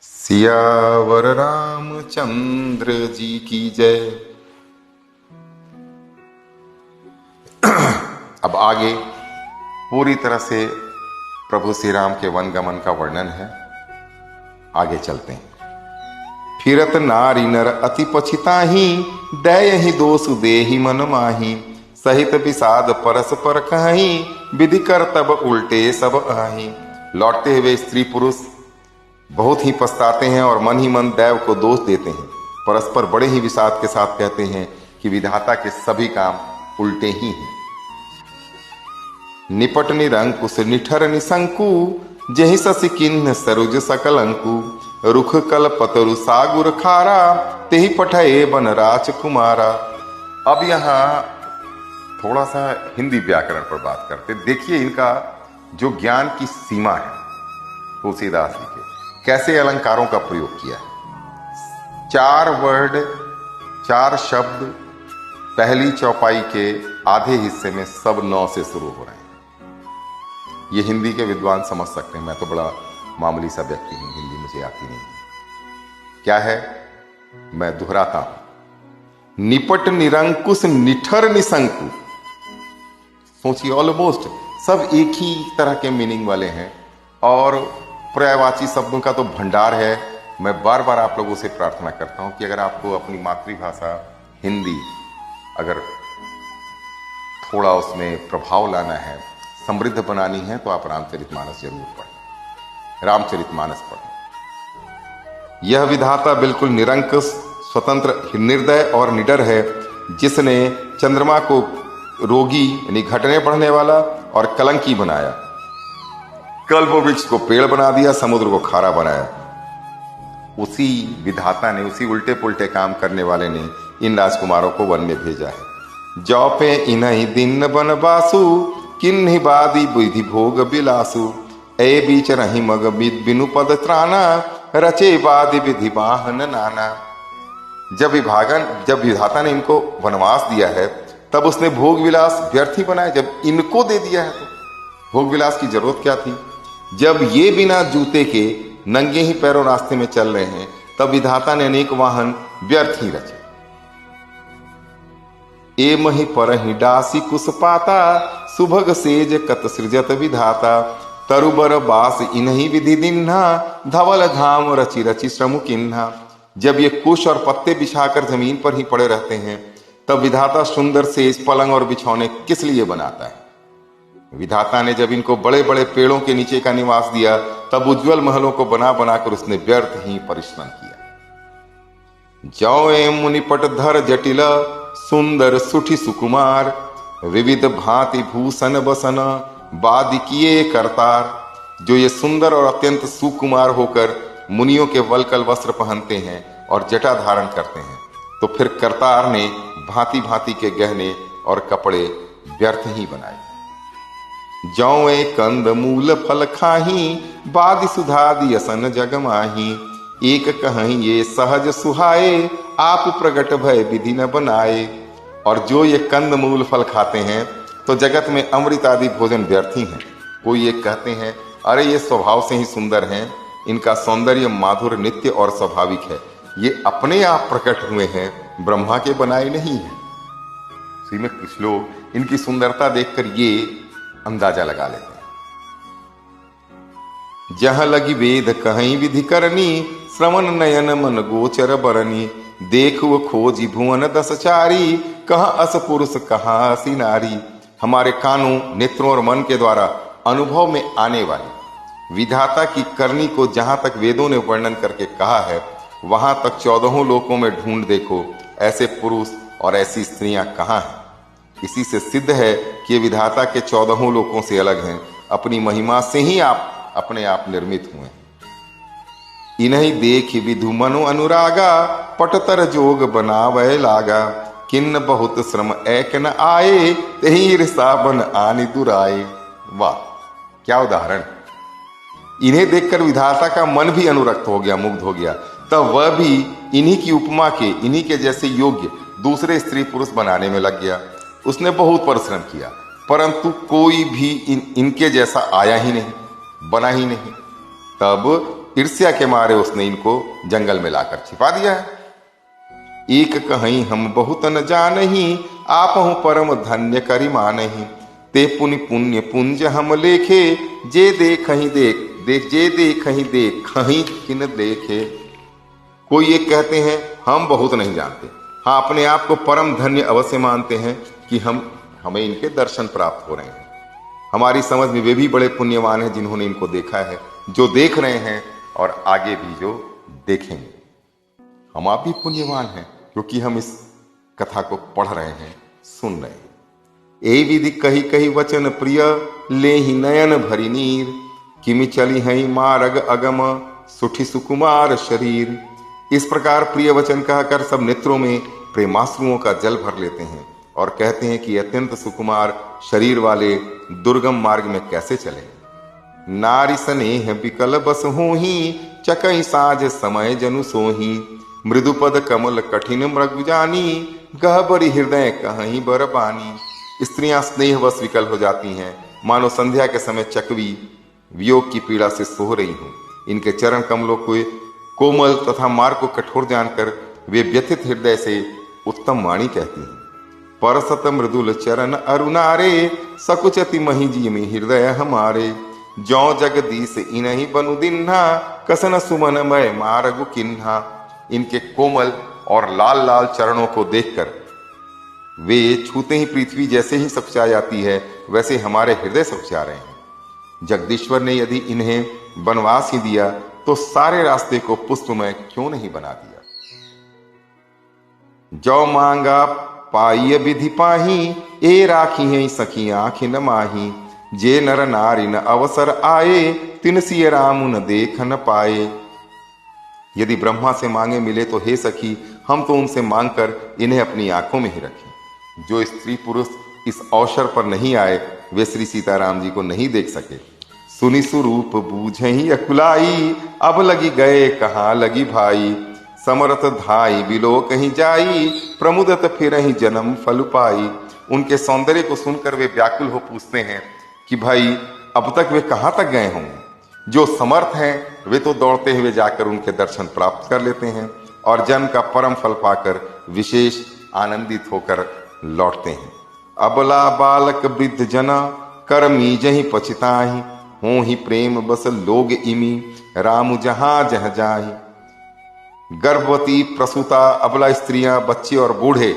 सियावर रामचंद्र जी की जय। अब आगे पूरी तरह से प्रभु श्री राम के वनगमन का वर्णन है। आगे चलते हैं। फिरत नारी नर अति पछिताही, दयहि दोष देहि मन माही। सहित विषाद परस्पर कहीं, विधि कर तब उल्टे सब आही। लौटते हुए स्त्री पुरुष बहुत ही पछताते हैं और मन ही मन दैव को दोष देते हैं। परस्पर बड़े ही विषाद के साथ कहते हैं कि विधाता के सभी काम उल्टे ही हैं। निपट निरंकुश निठर निशंकु, जहि शशि किन्ह सरुज सकल अंकु। रुख कल पतरु सागुर खारा, तेहि पठये बन राजकुमारा। अब यहाँ थोड़ा सा हिंदी व्याकरण पर बात करते। देखिए इनका जो ज्ञान की सीमा है तुलसीदास जी के, कैसे अलंकारों का प्रयोग किया है। 4 वर्ड 4 शब्द पहली चौपाई के आधे हिस्से में सब 9 से शुरू हो रहे हैं। ये हिंदी के विद्वान समझ सकते हैं, मैं तो बड़ा मामूली सा व्यक्ति हूं, हिंदी मुझे आती नहीं है। क्या है, मैं दोहराता हूं। निपट निरंकुश निठर निशंकु। सोचिए, ऑलमोस्ट सब एक ही तरह के मीनिंग वाले हैं और पर्यायवाची शब्दों का तो भंडार है। मैं बार बार आप लोगों से प्रार्थना करता हूं कि अगर आपको अपनी मातृभाषा हिंदी अगर थोड़ा उसमें प्रभाव लाना है, समृद्ध बनानी है, तो आप रामचरितमानस जरूर पढ़ें। रामचरितमानस पढ़ें। यह विधाता बिल्कुल निरंकुश, स्वतंत्र, निर्दय और निडर है, जिसने चंद्रमा को रोगी यानी घटने बढ़ने वाला और कलंकी बनाया, कल्प वृक्ष को पेड़ बना दिया, समुद्र को खारा बनाया। उसी विधाता ने, उसी उल्टे पुल्टे काम करने वाले ने इन राजकुमारों को वन में भेजा है। जौ पे इन्हीं दिन बनवासु, किन्हीं बादी विधि भोग बिलासु। ए बीच रही मग बिनु पद त्राना, रचे बादी विधि वाहन नाना। जब विधाता ने इनको वनवास दिया है, तब उसने भोग विलास व्यर्थ ही बनाए। जब इनको दे दिया है तो भोग विलास की जरूरत क्या थी। जब ये बिना जूते के नंगे ही पैरों रास्ते में चल रहे हैं, तब विधाता ने अनेक वाहन व्यर्थ ही रचे। ए मही पर ही डासी कुश पाता, सुभग सेज कत सृजत विधाता। तरुबर बास इन्हीं विधि दिन्हा, धवल धाम रचि रचि श्रम किन्हा। जब ये कुश और पत्ते बिछाकर जमीन पर ही पड़े रहते हैं, तब विधाता सुंदर सेज, पलंग और बिछौने किस लिए बनाता है। विधाता ने जब इनको बड़े बड़े पेड़ों के नीचे का निवास दिया, तब उज्जवल महलों को बना बनाकर उसने व्यर्थ ही परिश्रम किया। जौ एम मुनिपट धर जटिल, सुंदर सुठी सुकुमार। विविध भांति भूषण बसन, बादि किए करतार। जो ये सुंदर और अत्यंत सुकुमार होकर मुनियों के वलकल वस्त्र पहनते हैं और जटा धारण करते हैं, तो फिर करतार ने भांति भांति के गहने और कपड़े व्यर्थ ही बनाए। जौए कंद मूल फल खाही, बादि सुधादि असन जग माही। एक कहीं ये सहज सुहाए, आप प्रगट भय विधि न बनाए। और जो ये कंद मूल फल खाते हैं, तो जगत में अमृत आदि भोजन व्यर्थ ही हैं। कोई ये कहते हैं, अरे ये स्वभाव से ही सुंदर हैं, इनका सौंदर्य माधुर्य नित्य और स्वाभाविक है, ये अपने आप प्रकट हुए हैं, ब्रह्मा के बनाए नहीं है। इसी में कुछ लोग इनकी सुंदरता देखकर ये अंदाजा लगा लेते हैं। जहां लगी वेद कहीं विधि करनी, श्रवण नयन मन गोचर बरनी। देखो खोजी भुवन दस चारी, कहाँ अस पुरुष कहाँ असी नारी। हमारे कानों, नेत्रों और मन के द्वारा अनुभव में आने वाली विधाता की करनी को जहां तक वेदों ने वर्णन करके कहा है, वहां तक 14 लोकों में ढूंढ देखो, ऐसे पुरुष और ऐसी स्त्रियां कहाँ हैं। इसी से सिद्ध है कि ये विधाता के 14 लोकों से अलग हैं। अपनी महिमा से ही आप अपने आप निर्मित हुए। इन्हीं देख विधु मनु अनुरागा, पटतर जोग बनावे लागा। किन्न बहुत श्रम एक न आए, तही ईर्षा बन आनि दुराए। वाह, क्या उदाहरण। इन्हें देखकर विधाता का मन भी अनुरक्त हो गया, मुग्ध हो गया। तब वह भी इन्हीं की उपमा के, इन्हीं के जैसे योग्य दूसरे स्त्री पुरुष बनाने में लग गया। उसने बहुत परिश्रम किया, परंतु कोई भी इनके जैसा आया ही नहीं, बना ही नहीं। तब ईर्ष्या के मारे उसने इनको जंगल में लाकर छिपा दिया है। एक कहीं हम बहुत न जानही, आपहु परम धन्य करी मानही। ते पुनि पुण्य पुंज हम लेखे, जे देखहि देख जे देखहि देखहि किन देखे। कोई एक कहते हैं हम बहुत नहीं जानते, हाँ अपने आप को परम धन्य अवश्य मानते हैं कि हमें इनके दर्शन प्राप्त हो रहे हैं। हमारी समझ में वे भी बड़े पुण्यवान हैं जिन्होंने इनको देखा है, जो देख रहे हैं और आगे भी जो देखेंगे। हम आप भी पुण्यवान हैं क्योंकि हम इस कथा को पढ़ रहे हैं, सुन रहे हैं। ए विधि कही कही वचन प्रिय, ले ही नयन भरी नीर। किमि चली है मारग अगम, सुठी सुकुमार शरीर। इस प्रकार प्रिय वचन कहकर सब नेत्रों में प्रेमाश्रुओं का जल भर लेते हैं और कहते हैं कि अत्यंत सुकुमार शरीर वाले दुर्गम मार्ग में कैसे चले। नारी स्नेह विकल बस होही, चकई साज समय जनु सोही। मृदुपद कमल कठिन मृग जानी, गहबरी हृदय कहीं बर बानी। स्त्रियां स्नेह वश विकल हो जाती हैं, मानो संध्या के समय चकवी वियोग की पीड़ा से सोह रही हूं। इनके चरण कमलों को कोमल तथा मार्ग को कठोर जानकर वे व्यथित हृदय से उत्तम वाणी कहती हैं। परसत मृदुल चरण अरुणारे, सकुचति मही जी में हृदय हमारे। जौ जगदीश इनहि बनु दिन्हा, कसन सुमन मय मारगु किन्हा। इनके कोमल और लाल लाल चरणों को देखकर वे छूते ही पृथ्वी जैसे ही सकुचा जाती है, वैसे हमारे हृदय सकुचा रहे हैं। जगदीश्वर ने यदि इन्हें वनवास ही दिया तो सारे रास्ते को पुष्पमय क्यों नहीं बना दिया। जौ मांगा पाई विधि पाही, ए राखी है सखी आंख न माही। जे नर नारी न अवसर आए, तिन सिय राम न देख न पाए। यदि ब्रह्मा से मांगे मिले तो हे सखी, हम तो उनसे मांगकर इन्हें अपनी आंखों में ही रखें। जो स्त्री पुरुष इस अवसर पर नहीं आए, वे श्री सीताराम जी को नहीं देख सके। सुनि सुरूप बूझहि अकुलाई, अब लगी गए कहाँ लगी भाई। समरथ धाई बिलो कहीं जाई, प्रमुदत फिरहि जन्म फल पाई। उनके सौंदर्य को सुनकर वे व्याकुल हो पूछते हैं कि भाई अब तक वे कहाँ तक गए होंगे। जो समर्थ हैं वे तो दौड़ते हुए जाकर उनके दर्शन प्राप्त कर लेते हैं और जन्म का परम फल पाकर विशेष आनंदित होकर लौटते हैं। अबला बालक वृद्ध जना, कर मीजहि पछिताहि। हो ही प्रेम बस लोग इमी, राम जहां जह जाहि। गर्भवती, प्रसूता, अबला स्त्रियां, बच्चे और बूढ़े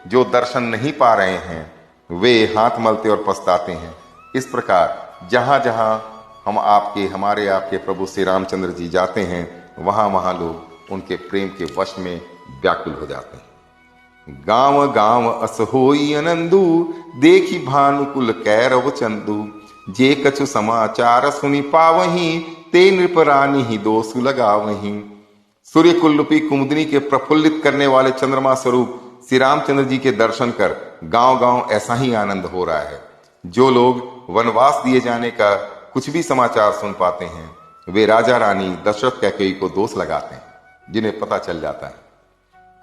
जो दर्शन नहीं पा रहे हैं, वे हाथ मलते और पछताते हैं। इस प्रकार जहां जहां हमारे आपके प्रभु श्री रामचंद्र जी जाते हैं, वहां वहां लोग उनके प्रेम के वश में व्याकुल हो जाते हैं। गांव गांव अस होई आनंदु, देखी भानुकुल कैरव चंदु। जे कछु समाचार सुनी पावही, ते नृप रानी ही दोष लगावही। सूर्य कुल्लुपी कुमुदनी के प्रफुल्लित करने वाले चंद्रमा स्वरूप श्री रामचंद्र जी के दर्शन कर गांव गांव ऐसा ही आनंद हो रहा है। जो लोग वनवास दिए जाने का कुछ भी समाचार सुन पाते हैं, वे राजा रानी दशरथ कैकेयी को दोष लगाते हैं, जिन्हें पता चल जाता है।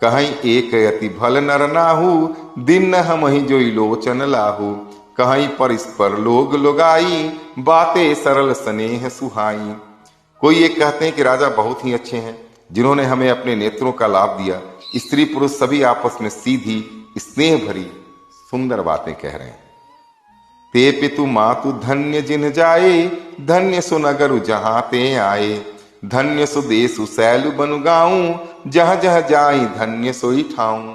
कहीं एक यति भल नर नाहु, दिन हम ही जो लोचन लाहू। कहीं पर लोग लोगाई, बातें सरल स्नेह सुहाई। कोई एक कहते हैं कि राजा बहुत ही अच्छे हैं, जिन्होंने हमें अपने नेत्रों का लाभ दिया। स्त्री पुरुष सभी आपस में सीधी स्नेह भरी सुंदर बातें कह रहे हैं। ते पितु मातु धन्य जिन जाए, धन्य सु नगरु जहां ते आए। धन्य सु देसु सैलु बनु गाऊं, जहां जहां जाई धन्य सोई ठाऊं।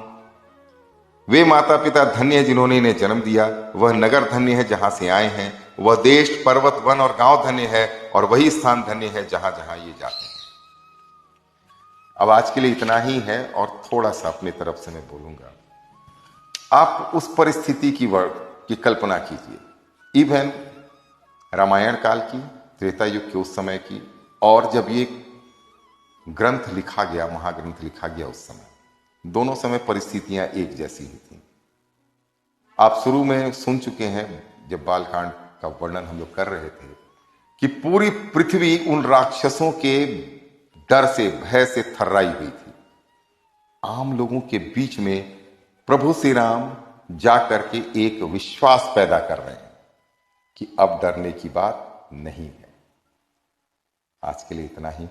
वे माता पिता धन्य है जिन्होंने इन्हें जन्म दिया, वह नगर धन्य है जहां से आए हैं, वह देश पर्वत वन और गांव धन्य है, और वही स्थान धन्य है जहां जहां ये जाते हैं। अब आज के लिए इतना ही है और थोड़ा सा अपनी तरफ से मैं बोलूंगा। आप उस परिस्थिति की कल्पना कीजिए, इवन रामायण काल की, त्रेता युग के उस समय की, और जब ये ग्रंथ लिखा गया, महाग्रंथ लिखा गया उस समय, दोनों समय परिस्थितियां एक जैसी ही थी। आप शुरू में सुन चुके हैं जब बालकांड का वर्णन हम लोग कर रहे थे कि पूरी पृथ्वी उन राक्षसों के डर से, भय से थर्राई हुई थी। आम लोगों के बीच में प्रभु श्री राम जाकर के एक विश्वास पैदा कर रहे हैं कि अब डरने की बात नहीं है। आज के लिए इतना ही।